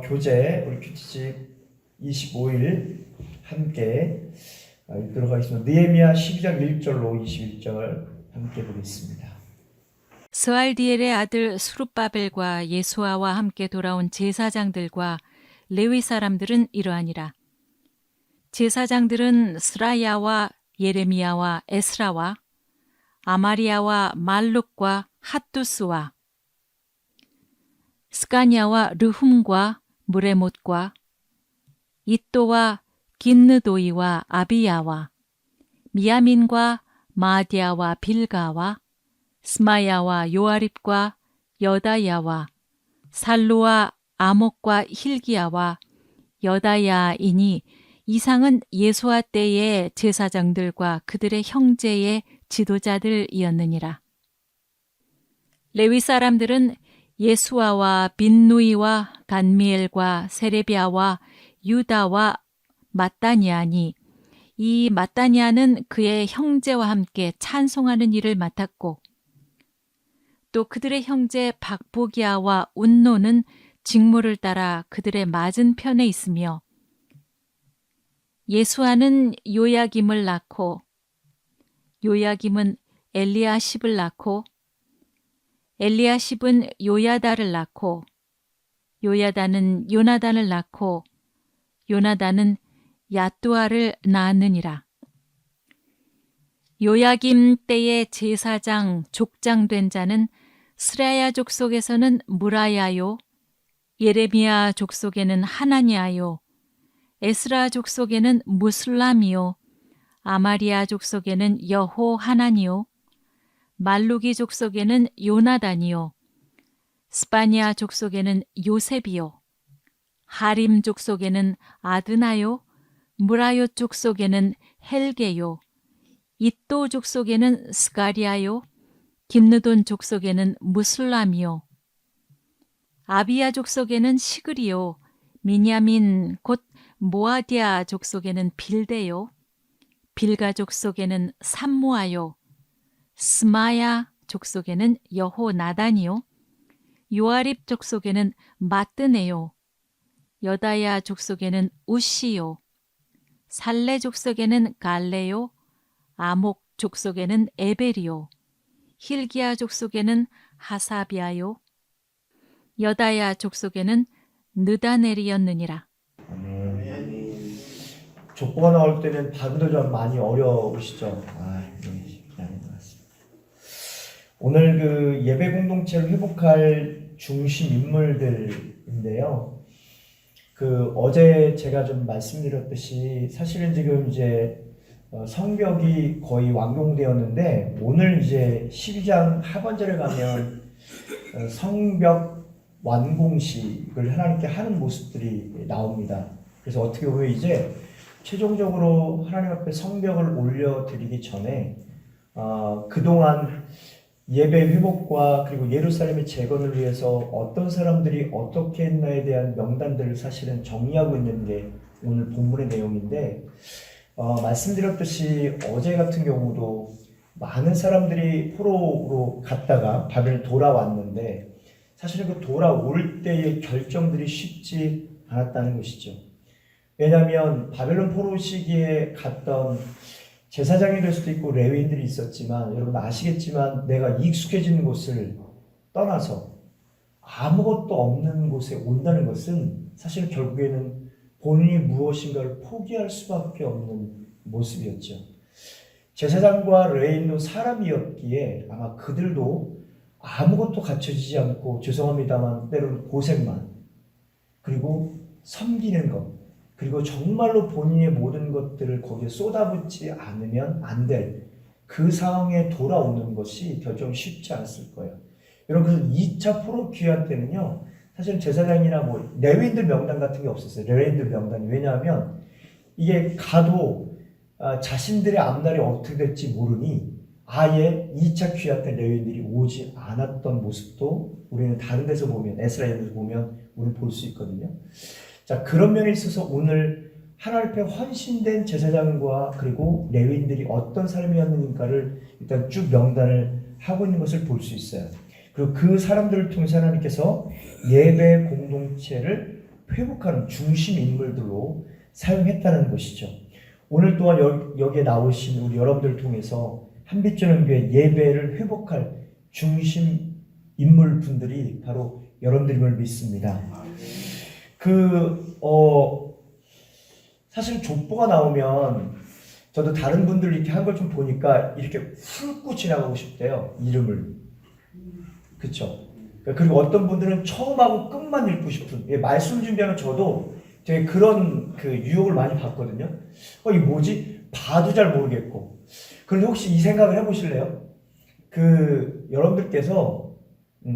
교재 우리 큐티집 25일 함께 읽도록 하겠습니다. 느헤미야 12장 1절로 21절 함께 보겠습니다. 스알디엘의 아들 스룹바벨과 예수아와 함께 돌아온 제사장들과 레위 사람들은 이러하니라. 제사장들은 스라야와 예레미야와 에스라와 아마리아와 말룩과 핫두스와 스가냐와 르훔과 무레못과 이또와 긴느도이와 아비야와 미야민과 마디아와 빌가와 스마야와 요아립과 여다야와 살루와 아목과 힐기야와 여다야이니 이상은 예수아 때의 제사장들과 그들의 형제의 지도자들이었느니라. 레위 사람들은 예수아와 빈누이와 간미엘과 세레비아와 유다와 마따니아니 이 마따니아는 그의 형제와 함께 찬송하는 일을 맡았고 또 그들의 형제 박보기야와 운노는 직무를 따라 그들의 맞은편에 있으며 예수아는 요야김을 낳고 요야김은 엘리야십을 낳고 엘리야십은 요야다를 낳고 요야다는 요나단을 낳고 요나단은 야뚜아를 낳았느니라. 요야김 때의 제사장 족장된 자는 스라야 족속에서는 무라야요 예레미야 족속에는 하나니아요 에스라 족속에는 무슬람이요 아마리아 족속에는 여호 하나니요 말루기 족속에는 요나단이요 스파니아 족속에는 요셉이요 하림 족속에는 아드나요 무라요 족속에는 헬게요 이또 족속에는 스가리아요 긴느돈 족속에는 무슬람이요 아비야 족속에는 시그리요 미냐민 곧 모아디아 족속에는 빌데요 빌가 족속에는 삼무아요 스마야 족속에는 여호나단이요 요아립 족속에는 마뜨네요 여다야 족속에는 우시요 살레 족속에는 갈레요 아목 족속에는 에벨이요 힐기야 족속에는 하사비아요 여다야 족속에는 느다넬이었느니라. 족보가 나올 때는 발음도 좀 많이 어려우시죠? 쉽지 않은 것 같습니다. 오늘 그 예배 공동체를 회복할 중심 인물들인데요. 어제 제가 좀 말씀드렸듯이 사실은 지금 이제 성벽이 거의 완공되었는데 오늘 이제 12장 하반절에 가면 성벽 완공식을 하나님께 하는 모습들이 나옵니다. 그래서 어떻게 보면 이제 최종적으로 하나님 앞에 성벽을 올려드리기 전에 그동안 예배 회복과 그리고 예루살렘의 재건을 위해서 어떤 사람들이 어떻게 했나에 대한 명단들을 사실은 정리하고 있는 게 오늘 본문의 내용인데 말씀드렸듯이 어제 같은 경우도 많은 사람들이 포로로 갔다가 바벨 돌아왔는데 사실은 그 돌아올 때의 결정들이 쉽지 않았다는 것이죠. 왜냐하면 바벨론 포로 시기에 갔던 제사장이 될 수도 있고 레위인들이 있었지만 여러분 아시겠지만 내가 익숙해진 곳을 떠나서 아무것도 없는 곳에 온다는 것은 사실 결국에는 본인이 무엇인가를 포기할 수밖에 없는 모습이었죠. 제사장과 레위인도 사람이었기에 아마 그들도 아무것도 갖춰지지 않고 죄송합니다만 때로는 고생만 그리고 섬기는 것 그리고 정말로 본인의 모든 것들을 거기에 쏟아붓지 않으면 안 될 그 상황에 돌아오는 것이 결정 쉽지 않았을 거예요. 여러분 그래서 2차 포로 귀환 때는요 사실 제사장이나 레위인들 명단 같은 게 없었어요. 레위인들 명단이 왜냐하면 이게 가도 자신들의 앞날이 어떻게 될지 모르니 아예 2차 귀환 때 레위인들이 오지 않았던 모습도 우리는 다른 데서 보면 에스라에서 보면 우리는 볼 수 있거든요. 자, 그런 면에 있어서 오늘 하나님 앞에 헌신된 제사장과 그리고 레위인들이 어떤 삶이었는가를 일단 쭉 명단을 하고 있는 것을 볼 수 있어요. 그리고 그 사람들을 통해서 하나님께서 예배 공동체를 회복하는 중심 인물들로 사용했다는 것이죠. 오늘 또한 여기에 나오신 우리 여러분들 통해서 한빛전원교회 예배를 회복할 중심 인물 분들이 바로 여러분들임을 믿습니다. 사실 족보가 나오면 저도 다른 분들 이렇게 한 걸 좀 보니까 이렇게 훑고 지나가고 싶대요. 이름을. 그쵸? 그리고 어떤 분들은 처음하고 끝만 읽고 싶은, 말씀 준비하면 저도 되게 그런 유혹을 많이 받거든요. 이게 뭐지? 봐도 잘 모르겠고. 그런데 혹시 이 생각을 해보실래요? 여러분들께서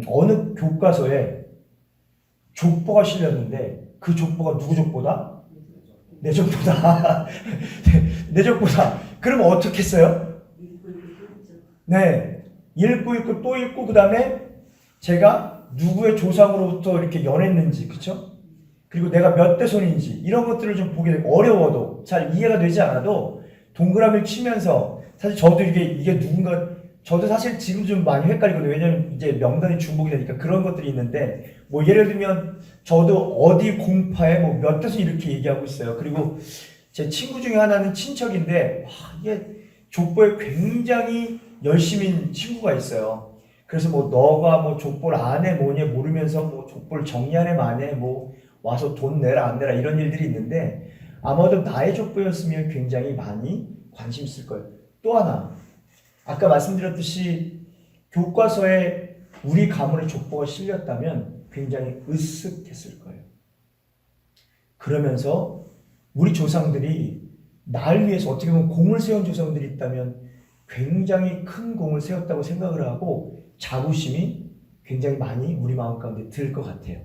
어느 교과서에 족보가 실렸는데 그 족보가 누구 족보다? 내 족보다. 내 족보다. 그러면 어떻게 써요? 네. 읽고 또 읽고 그 다음에 제가 누구의 조상으로부터 이렇게 연했는지, 그쵸? 그리고 내가 몇 대 손인지 이런 것들을 좀 보게 되고 어려워도 잘 이해가 되지 않아도 동그라미를 치면서 사실 저도 이게 누군가 저도 사실 지금 좀 많이 헷갈리거든요. 왜냐면 이제 명단이 중복이 되니까 그런 것들이 있는데 뭐 예를 들면 저도 어디 공파에 뭐 몇 대손 이렇게 얘기하고 있어요. 그리고 제 친구 중에 하나는 친척인데 이게 족보에 굉장히 열심인 친구가 있어요. 그래서 뭐 너가 뭐 족보를 안 해 뭐냐 모르면서 뭐 족보를 정리하네 마네 뭐 와서 돈 내라 안 내라 이런 일들이 있는데 아마도 나의 족보였으면 굉장히 많이 관심 있을 거예요. 또 하나 아까 말씀드렸듯이 교과서에 우리 가문의 족보가 실렸다면 굉장히 으쓱했을 거예요. 그러면서 우리 조상들이 날 위해서 어떻게 보면 공을 세운 조상들이 있다면 굉장히 큰 공을 세웠다고 생각을 하고 자부심이 굉장히 많이 우리 마음 가운데 들 것 같아요.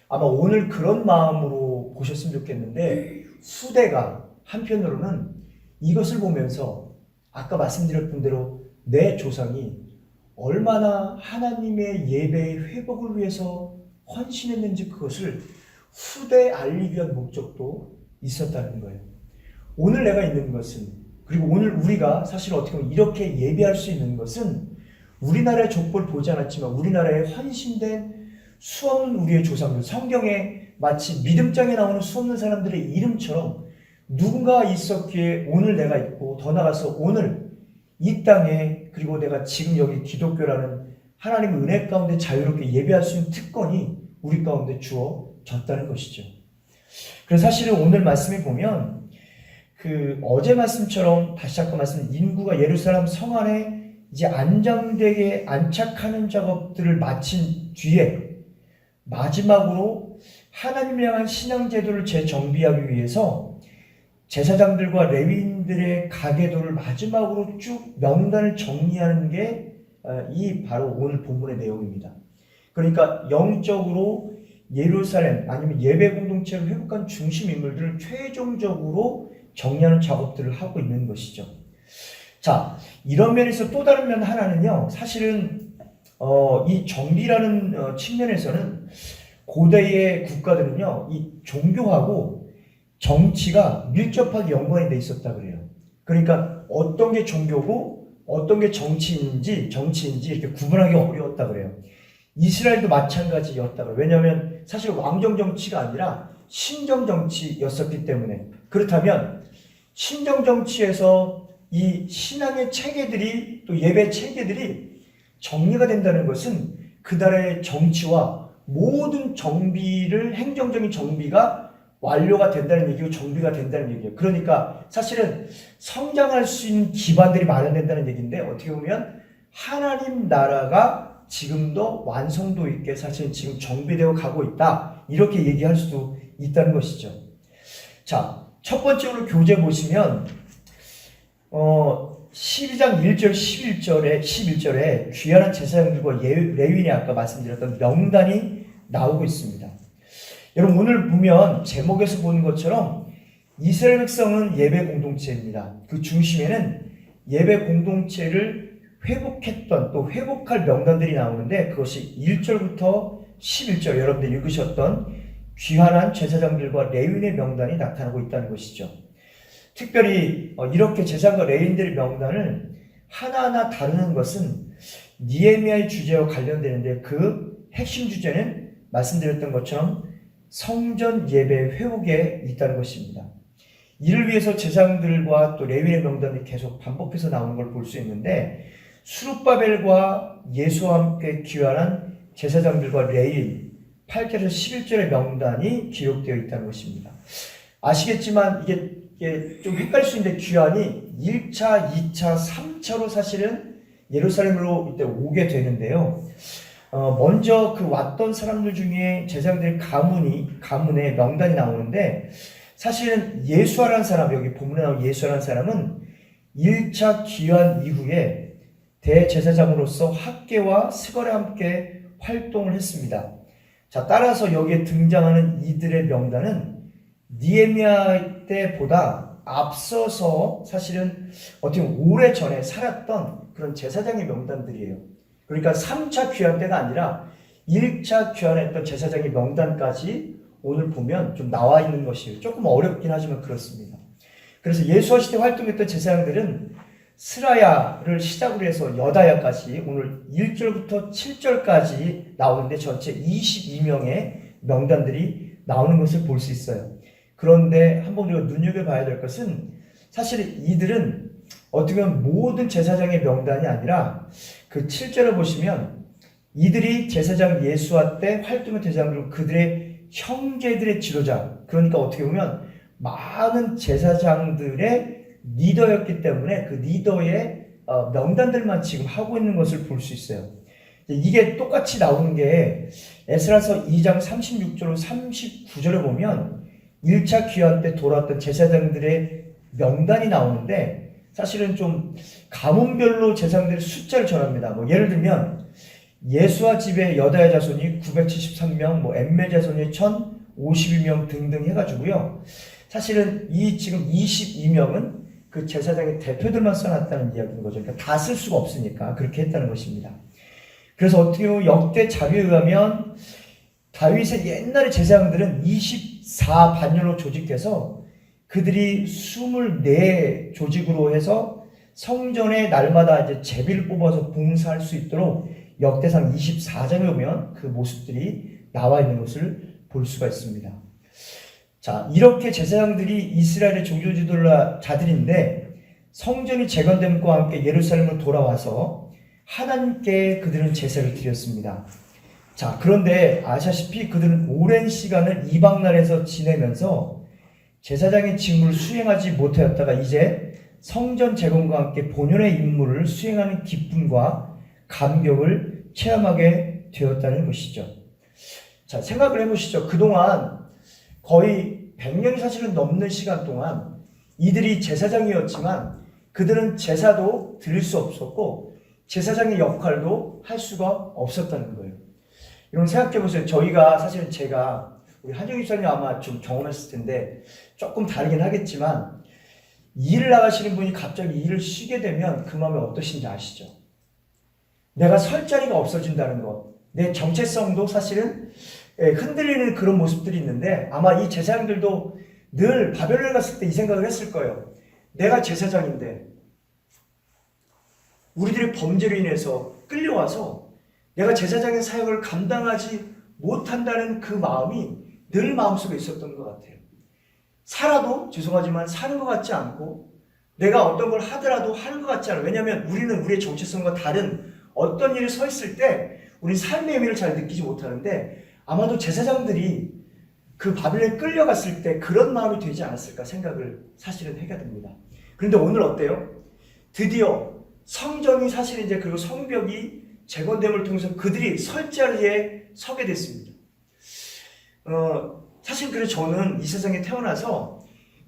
아마 오늘 그런 마음으로 보셨으면 좋겠는데 후대가 한편으로는 이것을 보면서 아까 말씀드렸던 대로 내 조상이 얼마나 하나님의 예배의 회복을 위해서 헌신했는지 그것을 후대에 알리기 위한 목적도 있었다는 거예요. 오늘 내가 있는 것은 그리고 오늘 우리가 사실 어떻게 보면 이렇게 예배할 수 있는 것은 우리나라의 족보를 보지 않았지만 우리나라에 헌신된 수없는 우리의 조상들, 성경에 마치 믿음장에 나오는 수없는 사람들의 이름처럼 누군가 있었기에 오늘 내가 있고 더 나아가서 오늘 이 땅에 그리고 내가 지금 여기 기독교라는 하나님의 은혜 가운데 자유롭게 예배할 수 있는 특권이 우리 가운데 주어졌다는 것이죠. 그래서 사실은 오늘 말씀에 보면 어제 말씀처럼 다시 아까 말씀 인구가 예루살렘 성 안에 이제 안정되게 안착하는 작업들을 마친 뒤에 마지막으로 하나님을 향한 신앙 제도를 재정비하기 위해서 제사장들과 레위인들의 가계도를 마지막으로 쭉 명단을 정리하는 게 이 바로 오늘 본문의 내용입니다. 그러니까 영적으로 예루살렘 아니면 예배 공동체를 회복한 중심 인물들을 최종적으로 정리하는 작업들을 하고 있는 것이죠. 자, 이런 면에서 또 다른 면 하나는요. 사실은 이 정비라는 측면에서는 고대의 국가들은요. 이 종교하고 정치가 밀접하게 연관이 돼 있었다 그래요. 그러니까 어떤 게 종교고 어떤 게 정치인지 이렇게 구분하기 어려웠다 그래요. 이스라엘도 마찬가지였다 그래요. 왜냐하면 사실 왕정 정치가 아니라 신정 정치였었기 때문에 그렇다면 신정 정치에서 이 신앙의 체계들이 또 예배 체계들이 정리가 된다는 것은 그 나라의 정치와 모든 정비를 행정적인 정비가 완료가 된다는 얘기고 정비가 된다는 얘기예요. 그러니까 사실은 성장할 수 있는 기반들이 마련된다는 얘기인데 어떻게 보면 하나님 나라가 지금도 완성도 있게 사실은 지금 정비되어 가고 있다. 이렇게 얘기할 수도 있다는 것이죠. 자, 첫 번째로 교재 보시면 12장 1절 11절에 귀환한 제사장들과 레위인이 아까 말씀드렸던 명단이 나오고 있습니다. 여러분 오늘 보면 제목에서 보는 것처럼 이스라엘 백성은 예배 공동체입니다. 그 중심에는 예배 공동체를 회복했던 또 회복할 명단들이 나오는데 그것이 1절부터 11절 여러분들이 읽으셨던 귀환한 제사장들과 레위인의 명단이 나타나고 있다는 것이죠. 특별히 이렇게 제사장과 레위인들의 명단을 하나하나 다루는 것은 니에미아의 주제와 관련되는데 그 핵심 주제는 말씀드렸던 것처럼 성전 예배 회복에 있다는 것입니다. 이를 위해서 제사장들과 또 레위의 명단이 계속 반복해서 나오는 걸 볼 수 있는데, 수룹바벨과 예수와 함께 귀환한 제사장들과 레위 8절에서 11절의 명단이 기록되어 있다는 것입니다. 아시겠지만 이게 좀 헷갈릴 수 있는데, 귀환이 1차, 2차, 3차로 사실은 예루살렘으로 이때 오게 되는데요. 먼저 그 왔던 사람들 중에 제사장들 가문에 명단이 나오는데, 사실은 예수아라는 사람, 여기 본문에 나온 예수아라는 사람은 1차 귀환 이후에 대제사장으로서 학계와 스걸에 함께 활동을 했습니다. 자, 따라서 여기에 등장하는 이들의 명단은 느헤미야 때보다 앞서서 사실은 어떻게 보면 오래전에 살았던 그런 제사장의 명단들이에요. 그러니까 3차 귀환 때가 아니라 1차 귀환했던 제사장의 명단까지 오늘 보면 좀 나와 있는 것이 조금 어렵긴 하지만 그렇습니다. 그래서 예수와 시대 활동했던 제사장들은 스라야를 시작으로 해서 여다야까지 오늘 1절부터 7절까지 나오는데 전체 22명의 명단들이 나오는 것을 볼 수 있어요. 그런데 한번 우리가 눈여겨봐야 될 것은 사실 이들은 어떻게 보면 모든 제사장의 명단이 아니라 그 7절을 보시면 이들이 제사장 예수와 때 활동했던 제사장들은 그들의 형제들의 지도자, 그러니까 어떻게 보면 많은 제사장들의 리더였기 때문에 그 리더의 명단들만 지금 하고 있는 것을 볼 수 있어요. 이게 똑같이 나오는 게 에스라서 2장 36절로 39절을 보면 1차 귀환 때 돌아왔던 제사장들의 명단이 나오는데, 사실은 좀 가문별로 제사장들의 숫자를 전합니다. 뭐 예를 들면 예수와 집의 여다야 자손이 973명, 엠멜 자손이 1052명 등등 해가지고요. 사실은 이 지금 22명은 그 제사장의 대표들만 써놨다는 이야기인 거죠. 그러니까 다 쓸 수가 없으니까 그렇게 했다는 것입니다. 그래서 어떻게 보면 역대 자료에 의하면 다윗의 옛날의 제사장들은 24반열로 조직돼서 그들이 24 조직으로 해서 성전에 날마다 이제 제비를 뽑아서 봉사할 수 있도록 역대상 24장에 보면 그 모습들이 나와 있는 것을 볼 수가 있습니다. 자, 이렇게 제사장들이 이스라엘의 종교 지도자들인데 성전이 재건됨과 함께 예루살렘으로 돌아와서 하나님께 그들은 제사를 드렸습니다. 자, 그런데 아시다시피 그들은 오랜 시간을 이방나라에서 지내면서 제사장의 직무를 수행하지 못하였다가 이제 성전 재건과 함께 본연의 임무를 수행하는 기쁨과 감격을 체험하게 되었다는 것이죠. 자, 생각을 해보시죠. 그동안 거의 100년이 사실은 넘는 시간 동안 이들이 제사장이었지만 그들은 제사도 드릴 수 없었고 제사장의 역할도 할 수가 없었다는 거예요. 이런 생각해 보세요. 저희가 사실은 제가 우리 한정희 집사님 아마 좀 경험했을 텐데 조금 다르긴 하겠지만 일을 나가시는 분이 갑자기 일을 쉬게 되면 그 마음이 어떠신지 아시죠? 내가 설 자리가 없어진다는 것, 내 정체성도 사실은 흔들리는 그런 모습들이 있는데 아마 이 제사장들도 늘 바벨론에 갔을 때 이 생각을 했을 거예요. 내가 제사장인데 우리들의 범죄로 인해서 끌려와서 내가 제사장의 사역을 감당하지 못한다는 그 마음이 늘 마음속에 있었던 것 같아요. 살아도 죄송하지만 사는 것 같지 않고 내가 어떤 걸 하더라도 하는 것 같지 않아요. 왜냐하면 우리는 우리의 정체성과 다른 어떤 일을 서 있을 때 우리 삶의 의미를 잘 느끼지 못하는데 아마도 제사장들이 그 바벨론에 끌려갔을 때 그런 마음이 되지 않았을까 생각을 사실은 하게 됩니다. 그런데 오늘 어때요? 드디어 성전이 사실 이제 그리고 성벽이 재건됨을 통해서 그들이 설 자리에 서게 됐습니다. 사실 그래서 저는 이 세상에 태어나서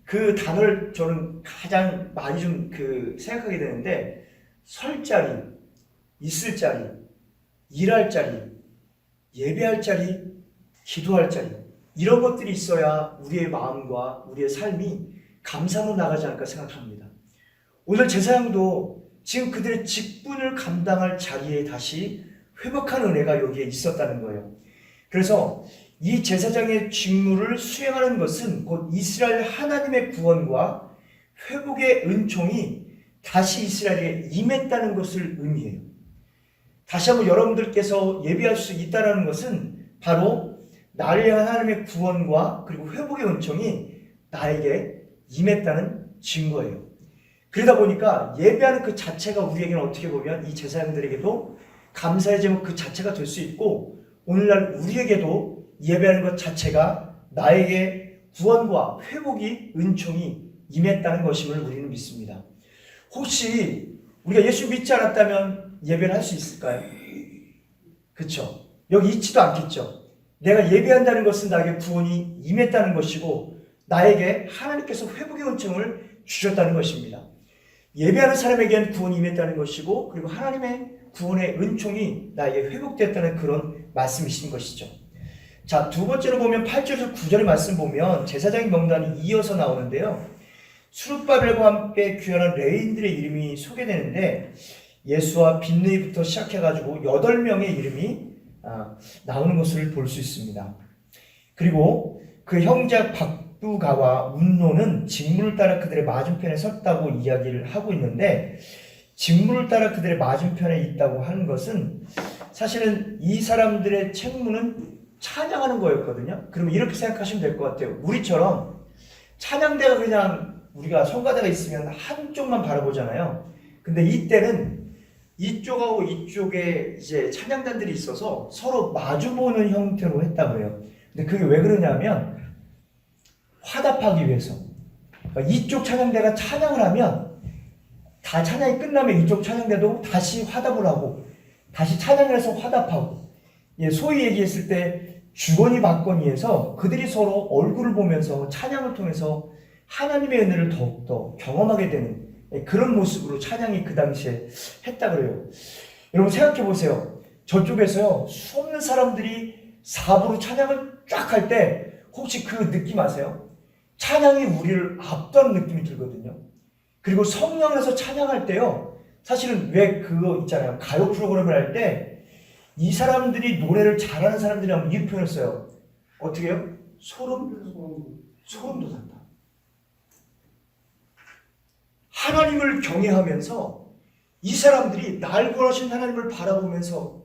그 단어를 저는 가장 많이 좀 생각하게 되는데 설 자리, 있을 자리, 일할 자리, 예배할 자리, 기도할 자리 이런 것들이 있어야 우리의 마음과 우리의 삶이 감사로 나가지 않을까 생각합니다. 오늘 제사장도 지금 그들의 직분을 감당할 자리에 다시 회복한 은혜가 여기에 있었다는 거예요. 그래서 이 제사장의 직무를 수행하는 것은 곧 이스라엘 하나님의 구원과 회복의 은총이 다시 이스라엘에 임했다는 것을 의미해요. 다시 한번 여러분들께서 예비할 수 있다는 것은 바로 나를 향한 하나님의 구원과 그리고 회복의 은총이 나에게 임했다는 증거예요. 그러다 보니까 예배하는 그 자체가 우리에게는 어떻게 보면 이 제사장들에게도 감사의 제목 그 자체가 될 수 있고, 오늘날 우리에게도 예배하는 것 자체가 나에게 구원과 회복이 은총이 임했다는 것임을 우리는 믿습니다. 혹시 우리가 예수 믿지 않았다면 예배를 할 수 있을까요? 그렇죠? 여기 있지도 않겠죠. 내가 예배한다는 것은 나에게 구원이 임했다는 것이고 나에게 하나님께서 회복의 은총을 주셨다는 것입니다. 예배하는 사람에게는 구원이 임했다는 것이고, 그리고 하나님의 구원의 은총이 나에게 회복됐다는 그런 말씀이신 것이죠. 자, 두 번째로 보면 8절에서 9절의 말씀 보면 제사장의 명단이 이어서 나오는데요. 수룹바벨과 함께 귀환한 레위인들의 이름이 소개되는데, 예수와 빈느이부터 시작해가지고 8명의 이름이 나오는 것을 볼 수 있습니다. 그리고 그 형제 박두가와 운노는 직무를 따라 그들의 맞은편에 섰다고 이야기를 하고 있는데, 직무를 따라 그들의 맞은편에 있다고 하는 것은 사실은 이 사람들의 책무는 찬양하는 거였거든요. 그러면 이렇게 생각하시면 될 것 같아요. 우리처럼 찬양대가 그냥 우리가 성가대가 있으면 한쪽만 바라보잖아요. 근데 이때는 이쪽하고 이쪽에 이제 찬양단들이 있어서 서로 마주보는 형태로 했다고 해요. 근데 그게 왜 그러냐면 화답하기 위해서. 그러니까 이쪽 찬양대가 찬양을 하면 다 찬양이 끝나면 이쪽 찬양대도 다시 화답을 하고 다시 찬양을 해서 화답하고, 소위 얘기했을 때 주거니 받거니에서 그들이 서로 얼굴을 보면서 찬양을 통해서 하나님의 은혜를 더욱더 경험하게 되는 그런 모습으로 찬양이 그 당시에 했다 그래요. 여러분 생각해 보세요. 저쪽에서요, 수없는 사람들이 사부로 찬양을 쫙 할 때 혹시 그 느낌 아세요? 찬양이 우리를 압도하는 느낌이 들거든요. 그리고 성령에서 찬양할 때요, 사실은 왜 그거 있잖아요. 가요 프로그램을 할 때 이 사람들이 노래를 잘하는 사람들이 하면 이 표현을 써요. 어떻게 해요? 소름 돋았다. 하나님을 경외하면서 이 사람들이 날 구하신 하나님을 바라보면서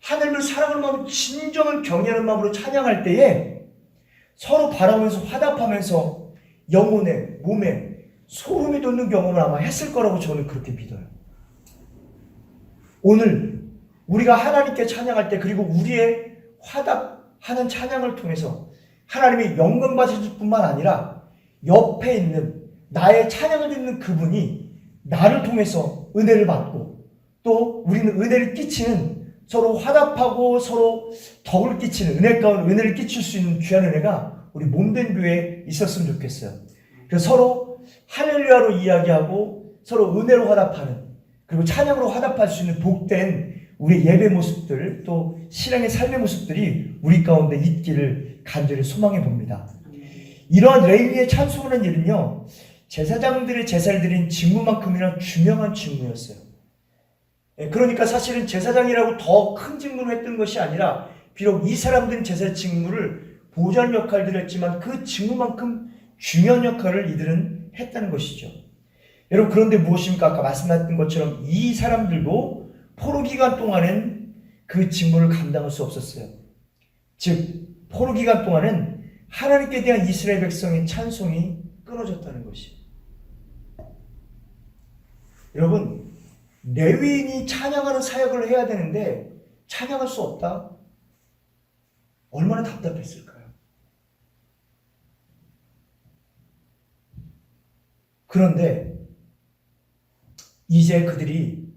하나님을 사랑하는 마음, 진정한 경외하는 마음으로 찬양할 때에 서로 바라보면서 화답하면서 영혼에, 몸에 소름이 돋는 경험을 아마 했을 거라고 저는 그렇게 믿어요. 오늘 우리가 하나님께 찬양할 때, 그리고 우리의 화답하는 찬양을 통해서 하나님의 영광 받으실 뿐만 아니라 옆에 있는 나의 찬양을 듣는 그분이 나를 통해서 은혜를 받고, 또 우리는 은혜를 끼치는, 서로 화답하고 서로 덕을 끼치는, 은혜 가운데 은혜를 끼칠 수 있는 귀한 은혜가 우리 몸된 교회에 있었으면 좋겠어요. 그래서 서로 할렐루야로 이야기하고 서로 은혜로 화답하는, 그리고 찬양으로 화답할 수 있는 복된 우리의 예배 모습들, 또 신앙의 삶의 모습들이 우리 가운데 있기를 간절히 소망해 봅니다. 이러한 레위의 찬송하는 일은요, 제사장들의 제사를 드린 직무만큼이나 중요한 직무였어요. 그러니까 사실은 제사장이라고 더 큰 직무를 했던 것이 아니라, 비록 이 사람들은 제사 직무를 보좌하는 역할들을 했지만 그 직무만큼 중요한 역할을 이들은 했다는 것이죠. 여러분, 그런데 무엇입니까? 아까 말씀하셨던 것처럼 이 사람들도 포로 기간 동안은 그 직무를 감당할 수 없었어요. 즉, 포로 기간 동안은 하나님께 대한 이스라엘 백성의 찬송이 끊어졌다는 것이. 여러분, 레위인이 찬양하는 사역을 해야 되는데 찬양할 수 없다? 얼마나 답답했을까요? 그런데 이제 그들이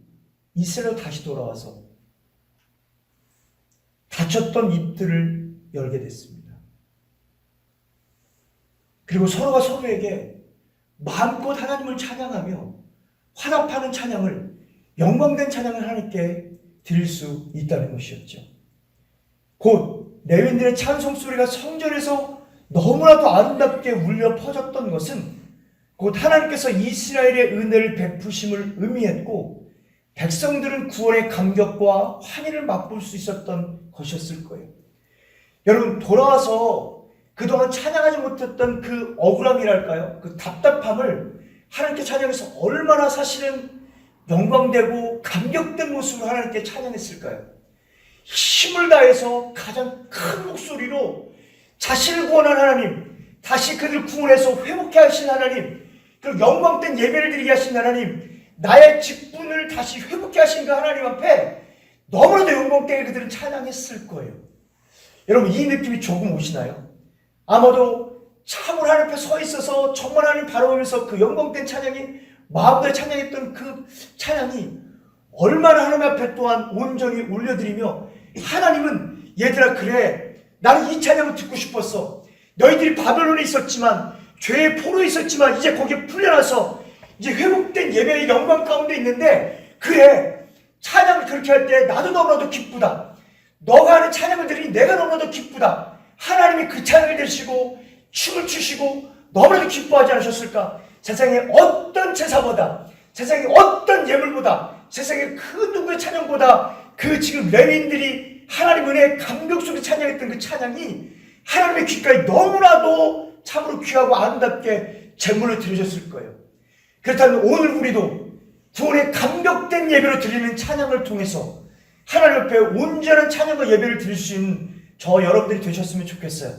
이스라엘로 다시 돌아와서 닫혔던 입들을 열게 됐습니다. 그리고 서로가 서로에게 마음껏 하나님을 찬양하며 화답하는 찬양을, 영광된 찬양을 하나님께 드릴 수 있다는 것이었죠. 곧 레위인들의 찬송 소리가 성전에서 너무나도 아름답게 울려 퍼졌던 것은 곧 하나님께서 이스라엘의 은혜를 베푸심을 의미했고, 백성들은 구원의 감격과 환희를 맛볼 수 있었던 것이었을 거예요. 여러분, 돌아와서 그동안 찬양하지 못했던 그 억울함이랄까요? 그 답답함을 하나님께 찬양해서 얼마나 사실은 영광되고 감격된 모습으로 하나님께 찬양했을까요? 힘을 다해서 가장 큰 목소리로 자신을 구원한 하나님, 다시 그들을 구원해서 회복케 하신 하나님, 그리고 영광된 예배를 드리게 하신 하나님, 나의 직분을 다시 회복케 하신 그 하나님 앞에 너무나도 영광되게 그들은 찬양했을 거예요. 여러분, 이 느낌이 조금 오시나요? 아마도 참으로 하나님 앞에 서 있어서 정말 하나님 바라보면서 그 영광된 찬양이, 마음대로 찬양했던 그 찬양이 얼마나 하나님 앞에 또한 온전히 올려드리며, 하나님은 얘들아, 그래, 나는 이 찬양을 듣고 싶었어. 너희들이 바벨론에 있었지만, 죄의 포로에 있었지만 이제 거기에 풀려나서 이제 회복된 예배의 영광 가운데 있는데, 그래, 찬양을 그렇게 할 때 나도 너무나도 기쁘다. 너가 하는 찬양을 들으니 내가 너무나도 기쁘다. 하나님이 그 찬양을 들으시고 춤을 추시고 너무나도 기뻐하지 않으셨을까? 세상에 어떤 제사보다, 세상에 어떤 예물보다, 세상에 그 누구의 찬양보다 그 지금 레위인들이 하나님 은혜의 감격 속에 찬양했던 그 찬양이 하나님의 귓가에 너무나도 참으로 귀하고 아름답게 제물로 드려졌을 거예요. 그렇다면 오늘 우리도 구원의 감격된 예배로 드리는 찬양을 통해서 하나님 앞에 온전한 찬양과 예배를 드릴 수 있는 저 여러분들이 되셨으면 좋겠어요.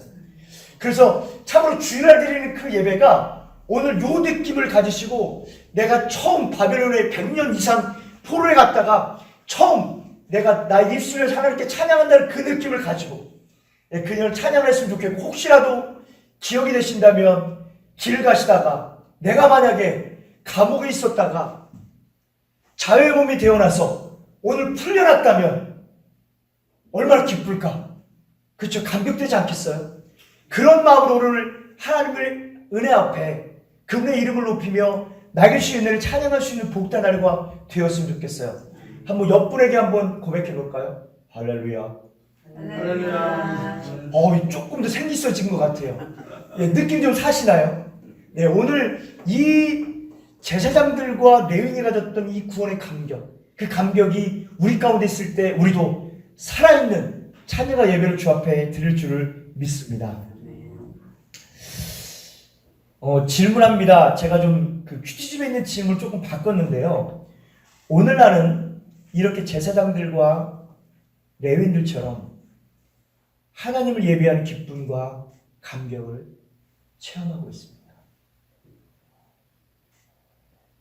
그래서 참으로 주일날 드리는 그 예배가 오늘 요 느낌을 가지시고, 내가 처음 바벨론에 100년 이상 포로에 갔다가 처음 내가 나 입술에서 하나님께 찬양한다는 그 느낌을 가지고 그녀를 찬양했으면 좋겠고, 혹시라도 기억이 되신다면 길 가시다가 내가 만약에 감옥에 있었다가 자유의 몸이 되어나서 오늘 풀려났다면 얼마나 기쁠까? 그렇죠? 감격되지 않겠어요? 그런 마음으로 오늘 하나님의 은혜 앞에 그분의 이름을 높이며 나에게 주신 은혜를 찬양할 수 있는 복된 날과 되었으면 좋겠어요. 한번 옆분에게 한번 고백해 볼까요? 할렐루야. 할렐루야. 조금 더 생기서진 것 같아요. 예, 느낌 좀 사시나요? 네, 오늘 이 제사장들과 레위인이 가졌던 이 구원의 감격, 그 감격이 우리 가운데 있을 때 우리도 살아있는 찬양과 예배를 주 앞에 드릴 줄을 믿습니다. 질문합니다. 제가 좀 그 퀴즈집에 있는 질문을 조금 바꿨는데요. 오늘날은 이렇게 제사장들과 레위인들처럼 하나님을 예배하는 기쁨과 감격을 체험하고 있습니다.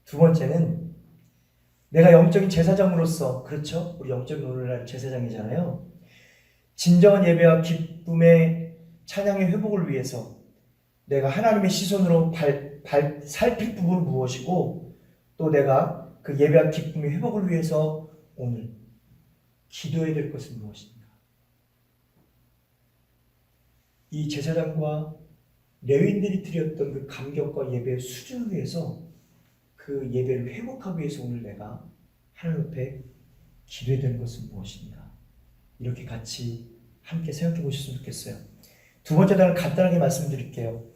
두 번째는 내가 영적인 제사장으로서, 그렇죠? 우리 영적인 오늘날 제사장이잖아요. 진정한 예배와 기쁨의 찬양의 회복을 위해서 내가 하나님의 시선으로 살필 부분은 무엇이고, 또 내가 그 예배와 기쁨의 회복을 위해서 오늘 기도해야 될 것은 무엇인가? 이 제사장과 레위인들이 드렸던 그 감격과 예배의 수준을 위해서 그 예배를 회복하기 위해서 오늘 내가 하나님 앞에 기도해야 되는 것은 무엇인가? 이렇게 같이 함께 생각해 보셨으면 좋겠어요. 두 번째 단을 간단하게 말씀드릴게요.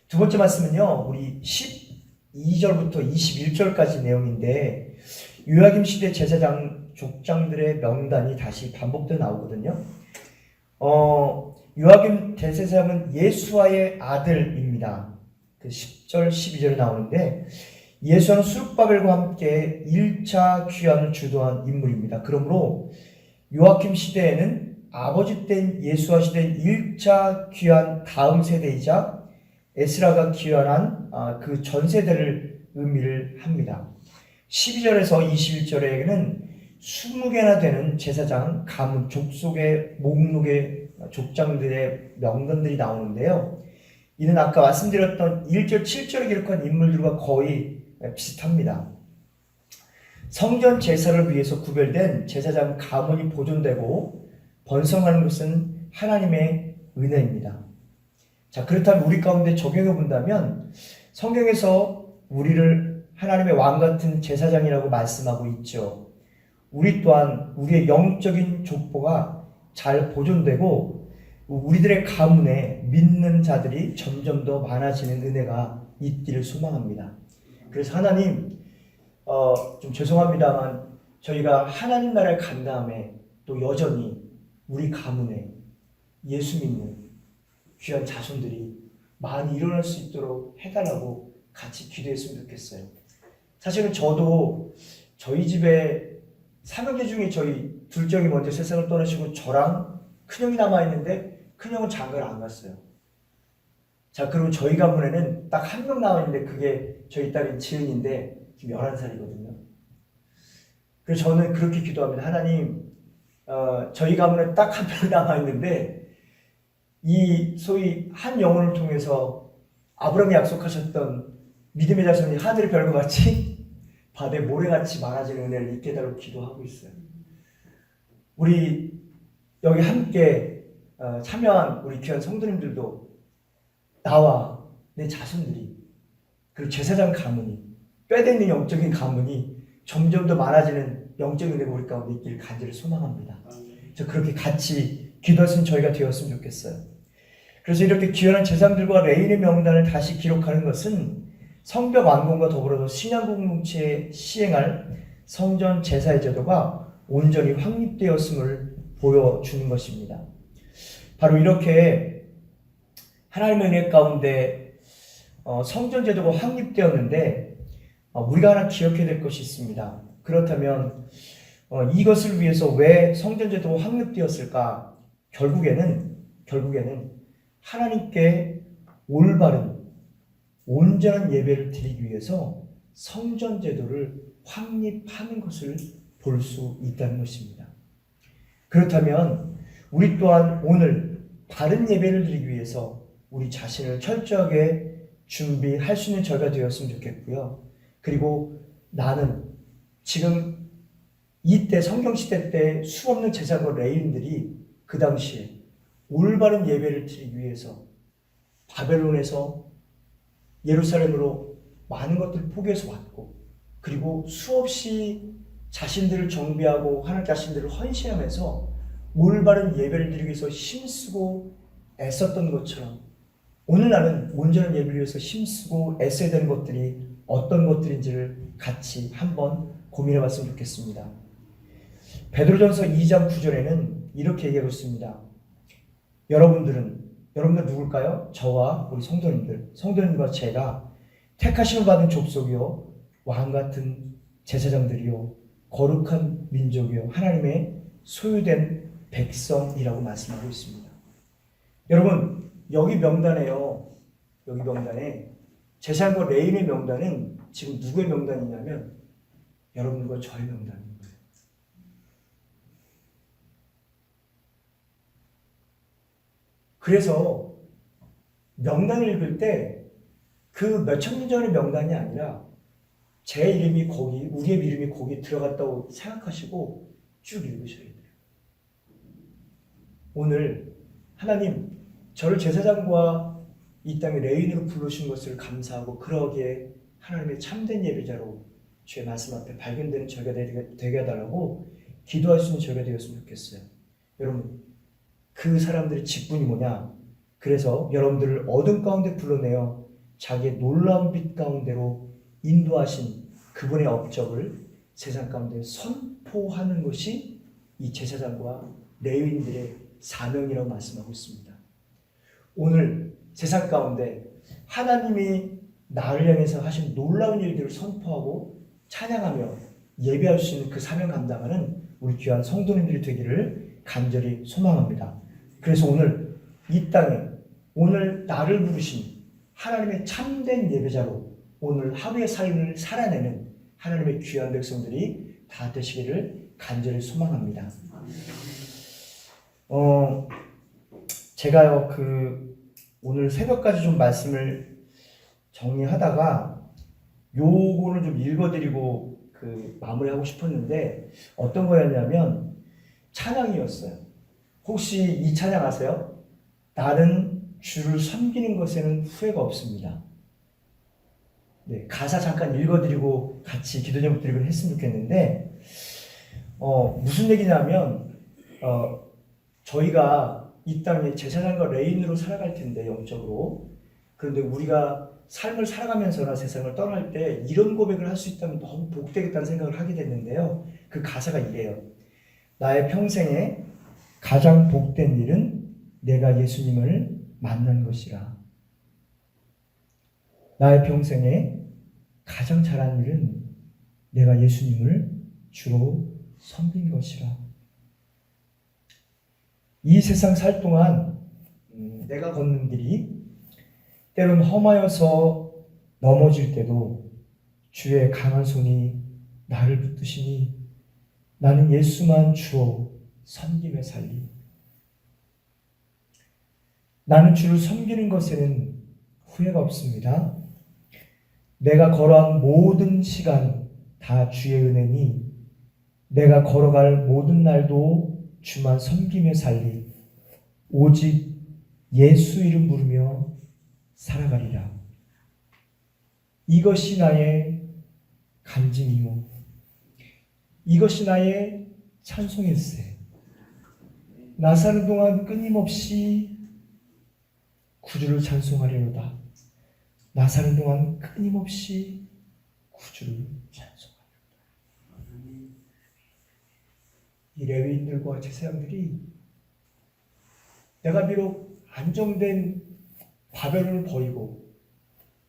두 번째 말씀은요, 우리 12절부터 21절까지 내용인데, 요야김 시대 제사장 족장들의 명단이 다시 반복되어 나오거든요. 요야김 대제사장은 예수아의 아들입니다. 그 10절, 12절에 나오는데, 예수아는 수룹바벨과 함께 1차 귀환을 주도한 인물입니다. 그러므로 요아김 시대에는 아버지 때인 예수아 시대인 1차 귀환 다음 세대이자 에스라가 귀환한 그 전 세대를 의미를 합니다. 12절에서 21절에는 20개나 되는 제사장, 가문, 족속의 목록의 족장들의 명단들이 나오는데요. 이는 아까 말씀드렸던 1절, 7절에 기록한 인물들과 거의 비슷합니다. 성전 제사를 위해서 구별된 제사장 가문이 보존되고 번성하는 것은 하나님의 은혜입니다. 자, 그렇다면 우리 가운데 적용해 본다면 성경에서 우리를 하나님의 왕 같은 제사장이라고 말씀하고 있죠. 우리 또한 우리의 영적인 족보가 잘 보존되고 우리들의 가문에 믿는 자들이 점점 더 많아지는 은혜가 있기를 소망합니다. 그래서 하나님, 좀 죄송합니다만 저희가 하나님 나라에 간 다음에 또 여전히 우리 가문에 예수 믿는 귀한 자손들이 많이 일어날 수 있도록 해달라고 같이 기도했으면 좋겠어요. 사실은 저도 저희 집에 삼형제 중에 저희 둘째 형이 먼저 세상을 떠나시고 저랑 큰형이 남아있는데 큰형은 장가를 안 갔어요. 자, 그리고 저희 가문에는 딱 한 명 나와 있는데 그게 저희 딸인 지은인데 지금 11살이거든요. 그래서 저는 그렇게 기도합니다. 하나님, 저희 가문에 딱 한 명 남아 있는데 이 소위 한 영혼을 통해서 아브라함이 약속하셨던 믿음의 자손이 하늘의 별과 같이 바다의 모래같이 많아지는 은혜를 잊게 달라고 기도하고 있어요. 우리 여기 함께 참여한 우리 귀한 성도님들도 나와 내 자손들이 그리고 제사장 가문이 뼈대있는 영적인 가문이 점점 더 많아지는 영적인 은혜가 우리 가운데 있기를 간절히 소망합니다. 저 그렇게 같이 기도할 수 있는 저희가 되었으면 좋겠어요. 그래서 이렇게 귀한 제사장들과 레위의 명단을 다시 기록하는 것은 성벽 완공과 더불어서 신약 공동체에 시행할 성전 제사의 제도가 온전히 확립되었음을 보여주는 것입니다. 바로 이렇게 하나님의 은혜 가운데 성전 제도가 확립되었는데 우리가 하나 기억해야 될 것이 있습니다. 그렇다면 이것을 위해서 왜 성전 제도가 확립되었을까? 결국에는 하나님께 올바른 온전한 예배를 드리기 위해서 성전 제도를 확립하는 것을 볼 수 있다는 것입니다. 그렇다면 우리 또한 오늘 바른 예배를 드리기 위해서 우리 자신을 철저하게 준비할 수 있는 저희가 되었으면 좋겠고요. 그리고 나는 지금 이때 성경시대 때 수없는 제사장 레위인들이 그 당시에 올바른 예배를 드리기 위해서 바벨론에서 예루살렘으로 많은 것들을 포기해서 왔고 그리고 수없이 자신들을 정비하고 하나님 자신들을 헌신하면서 올바른 예배를 드리기 위해서 힘쓰고 애썼던 것처럼 오늘 나는 온전한 예배를 위해서 힘쓰고 애써야 되는 것들이 어떤 것들인지를 같이 한번 고민해 봤으면 좋겠습니다. 베드로전서 2장 9절에는 이렇게 얘기하고 있습니다. 여러분들 누굴까요? 저와 우리 성도님과 제가 택하심을 받은 족속이요 왕같은 제사장들이요 거룩한 민족이요 하나님의 소유된 백성이라고 말씀하고 있습니다. 여러분 여기 명단에 제사장과 레위인의 명단은 지금 누구의 명단이냐면 여러분과 저의 명단입니다. 그래서 명단을 읽을 때 그 몇천 년 전의 명단이 아니라 제 이름이 거기, 우리의 이름이 거기 들어갔다고 생각하시고 쭉 읽으셔야 돼요. 오늘 하나님 저를 제사장과 이 땅의 레위인으로 부르신 것을 감사하고 그러기에 하나님의 참된 예배자로 주의 말씀 앞에 발견되는 저희가 되게 해달라고 기도할 수 있는 저희가 되었으면 좋겠어요. 여러분 그 사람들의 직분이 뭐냐? 그래서 여러분들을 어둠 가운데 불러내어 자기의 놀라운 빛 가운데로 인도하신 그분의 업적을 세상 가운데 선포하는 것이 이 제사장과 레위인들의 사명이라고 말씀하고 있습니다. 오늘 세상 가운데 하나님이 나를 향해서 하신 놀라운 일들을 선포하고 찬양하며 예배할 수 있는 그 사명 감당하는 우리 귀한 성도님들이 되기를 간절히 소망합니다. 그래서 오늘 이 땅에 오늘 나를 부르신 하나님의 참된 예배자로 오늘 하루의 삶을 살아내는 하나님의 귀한 백성들이 다 되시기를 간절히 소망합니다. 제가요 오늘 새벽까지 좀 말씀을 정리하다가 요거를 좀 읽어드리고 마무리하고 싶었는데 어떤 거였냐면 찬양이었어요. 혹시 이 찬양 아세요? 나는 주를 섬기는 것에는 후회가 없습니다. 네, 가사 잠깐 읽어드리고 같이 기도 제목 드리고 했으면 좋겠는데 무슨 얘기냐면 저희가 이 땅에 제사장과 레위인으로 살아갈 텐데 영적으로 그런데 우리가 삶을 살아가면서나 세상을 떠날 때 이런 고백을 할 수 있다면 너무 복되겠다는 생각을 하게 됐는데요. 그 가사가 이래요. 나의 평생에 가장 복된 일은 내가 예수님을 만난 것이라. 나의 평생에 가장 잘한 일은 내가 예수님을 주로 섬긴 것이라. 이 세상 살 동안 내가 걷는 길이 때론 험하여서 넘어질 때도 주의 강한 손이 나를 붙드시니 나는 예수만 주어 섬기며 살리. 나는 주를 섬기는 것에는 후회가 없습니다. 내가 걸어간 모든 시간 다 주의 은혜니 내가 걸어갈 모든 날도 주만 섬기며 살리. 오직 예수 이름 부르며 살아가리라. 이것이 나의 간증이요 이것이 나의 찬송일세. 나 사는 동안 끊임없이 구주를 찬송하리로다. 나 사는 동안 끊임없이 구주를 찬송하리로다. 이 레위인들과 제사장들이 내가 비록 안정된 바벨론을 버리고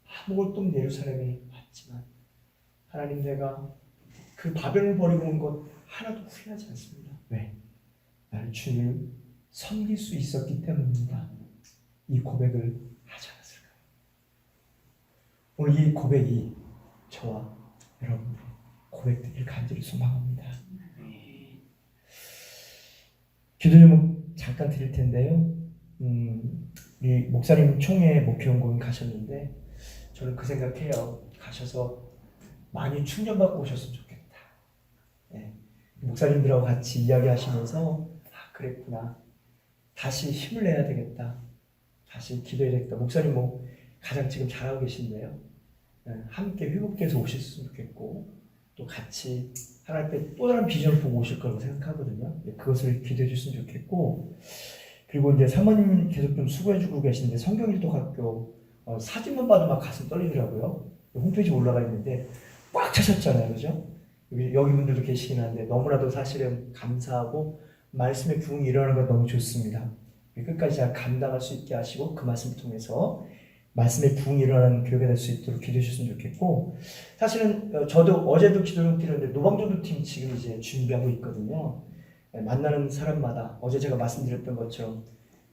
아무것도 없는 예루살렘에 왔지만 하나님, 내가 그 바벨론을 버리고 온 것 하나도 후회하지 않습니다. 왜? 나는 주님을 섬길 수 있었기 때문입니다. 이 고백을 하지 않았을까요? 오늘 이 고백이 저와 여러분의 고백되길 간절히 소망합니다. 기도 제목 잠깐 드릴 텐데요. 우리 목사님 총회 목회연구원 가셨는데 저는 그 생각해요. 가셔서 많이 충전받고 오셨으면 좋겠다. 네. 목사님들하고 같이 이야기하시면서 그랬구나. 다시 힘을 내야 되겠다. 다시 기도해야 되겠다. 목사님 가장 지금 잘하고 계신데요. 네. 함께 회복돼서 오셨으면 좋겠고 또 같이 하나님 때 또 다른 비전을 보고 오실 거라고 생각하거든요. 네. 그것을 기도해 줬으면 좋겠고 그리고 이제 사모님 계속 좀 수고해주고 계시는데 성경일도학교 사진만 봐도 막 가슴 떨리더라고요. 홈페이지 올라가 있는데 꽉 차셨잖아요, 그죠? 여기 분들도 계시긴 한데 너무나도 사실은 감사하고 말씀의 부흥이 일어나는 건 너무 좋습니다. 끝까지 잘 감당할 수 있게 하시고 그 말씀을 통해서 말씀의 부흥이 일어나는 교회가 될 수 있도록 기도해 주셨으면 좋겠고 사실은 저도 어제도 기도를 드렸는데 노방전도팀 지금 이제 준비하고 있거든요. 만나는 사람마다 어제 제가 말씀드렸던 것처럼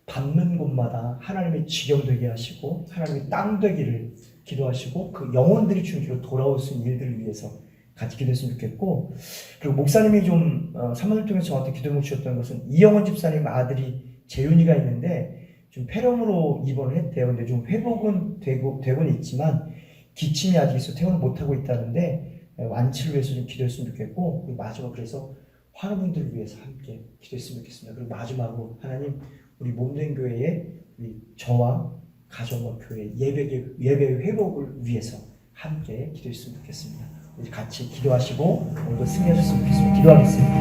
밟는 곳마다 하나님의 지경 되게 하시고 하나님의 땅 되기를 기도하시고 그 영혼들이 주님께로 돌아올 수 있는 일들을 위해서 같이 기도했으면 좋겠고 그리고 목사님이 좀 사모를 통해서 저한테 기도를 주셨던 것은 이영원 집사님 아들이 재윤이가 있는데 좀 폐렴으로 입원을 했대요. 근데 좀 회복은 되고는 있지만 기침이 아직 있어 퇴원을 못하고 있다는데 완치를 위해서 좀 기도했으면 좋겠고 그리고 마지막으로 그래서 환우분들을 위해서 함께 기도했으면 좋겠습니다. 그리고 마지막으로 하나님 우리 몸된 교회에 우리 저와 가정과 교회 예배 회복을 위해서 함께 기도했으면 좋겠습니다. 같이 기도하시고 오늘도 승리하셨으면 좋겠습니다. 기도하겠습니다.